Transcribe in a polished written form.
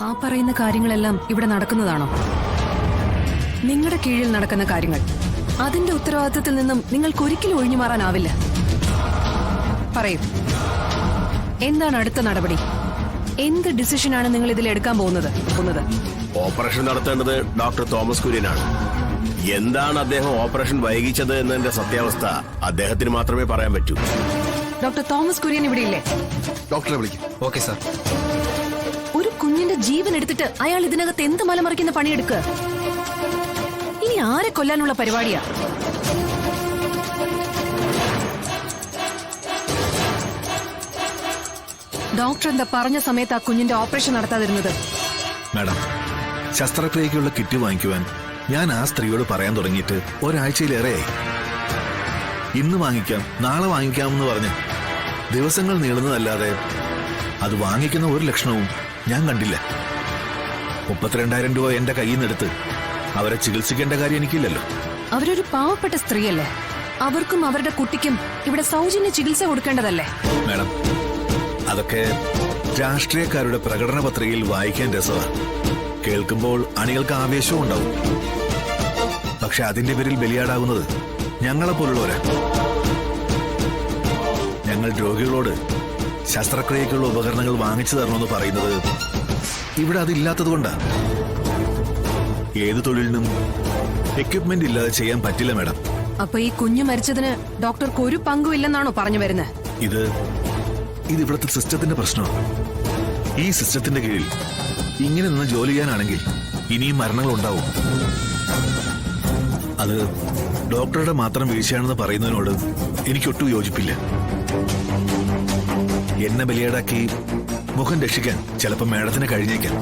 ആ പറയുന്ന കാര്യങ്ങളെല്ലാം ഇവിടെ നടക്കുന്നതാണോ? നിങ്ങളുടെ കീഴിൽ നടക്കുന്ന കാര്യങ്ങൾ, അതിന്റെ ഉത്തരവാദിത്തത്തിൽ നിന്നും നിങ്ങൾക്ക് ഒരിക്കലും ഒഴിഞ്ഞു മാറാനാവില്ല. പറയൂ, എന്താണ് അടുത്ത നടപടി? എന്ത് ഡിസിഷനാണ് നിങ്ങൾ ഇതിൽ എടുക്കാൻ പോകുന്നത്? ഓപ്പറേഷൻ നടത്തേണ്ടത് ഡോക്ടർ തോമസ് കുര്യനാണ്. എന്താണ് അദ്ദേഹം ഓപ്പറേഷൻ വൈകിച്ചത് എന്നതിന്റെ സത്യാവസ്ഥ അദ്ദേഹത്തിന് മാത്രമേ പറയാൻ പറ്റൂ. ഡോക്ടർ തോമസ് കുര്യൻ ഇവിടെ ഇല്ലേ? ഡോക്ടറെ വിളിക്കും. Okay sir. ഒരു കുഞ്ഞിന്റെ ജീവൻ എടുത്തിട്ട് അയാൾ ഇതിനകത്ത് എന്ത് മലമറിക്കുന്ന പണിയെടുക്കുക? ഇനി ആരെ കൊല്ലാനുള്ള പരിപാടിയാ? ഡോക്ടർ എന്താ പറഞ്ഞ സമയത്ത് ആ കുഞ്ഞിന്റെ ഓപ്പറേഷൻ നടത്താതിരുന്നത്? മാഡം, ശസ്ത്രക്രിയയ്ക്കുള്ള കിറ്റ് വാങ്ങിക്കുവാൻ ഞാൻ ആ സ്ത്രീയോട് പറയാൻ തുടങ്ങിയിട്ട് ഒരാഴ്ചയിലേറെയായി. ഇന്ന് വാങ്ങിക്കാം, നാളെ വാങ്ങിക്കാമെന്ന് പറഞ്ഞ് ദിവസങ്ങൾ നീളുന്നതല്ലാതെ അത് വാങ്ങിക്കുന്ന ഒരു ലക്ഷണവും ഞാൻ കണ്ടില്ല. 32,000 രൂപ എന്റെ കയ്യിൽ നിന്നെടുത്ത് അവരെ ചികിത്സിക്കേണ്ട കാര്യം എനിക്കില്ലല്ലോ. അവരൊരു പാവപ്പെട്ട സ്ത്രീയല്ലേ? അവർക്കും അവരുടെ കുട്ടിക്കും ഇവിടെ സൗജന്യ ചികിത്സ കൊടുക്കേണ്ടതല്ലേ? മാഡം, അതൊക്കെ രാഷ്ട്രീയക്കാരുടെ പ്രകടന പത്രികയിൽ വായിക്കാൻ രസമാണ്. കേൾക്കുമ്പോൾ അണികൾക്ക് ആവേശവും ഉണ്ടാവും. പക്ഷെ അതിന്റെ പേരിൽ ബലിയാടാകുന്നത് ഞങ്ങളെപ്പോലുള്ളവരാ. ഞങ്ങൾ രോഗികളോട് ശസ്ത്രക്രിയയ്ക്കുള്ള ഉപകരണങ്ങൾ വാങ്ങിച്ചു തരണമെന്ന് പറയുന്നത് ഇവിടെ അതില്ലാത്തതുകൊണ്ടാണ്. ഏത് തൊഴിലിനും എക്യുപ്മെന്റ് ഇല്ലാതെ ചെയ്യാൻ പറ്റില്ല മാഡം. അപ്പൊ ഈ കുഞ്ഞു മരിച്ചതിന് ഡോക്ടർക്ക് ഒരു പങ്കുമില്ലെന്നാണോ പറഞ്ഞു വരുന്നത്? ഇത് ഇവിടുത്തെ സിസ്റ്റത്തിന്റെ പ്രശ്നമാണ്. ഈ സിസ്റ്റത്തിന്റെ കീഴിൽ ഇങ്ങനെ നിന്ന് ജോലി ചെയ്യാനാണെങ്കിൽ ഇനിയും മരണങ്ങൾ ഉണ്ടാവും. അത് ഡോക്ടറുടെ മാത്രം വീഴ്ചയാണെന്ന് പറയുന്നതിനോട് എനിക്കൊട്ടും യോജിപ്പില്ല. എന്നെ ബലിയാടാക്കി മുഖം രക്ഷിക്കാൻ ചിലപ്പോൾ മാഡത്തിന് കഴിഞ്ഞേക്കാം.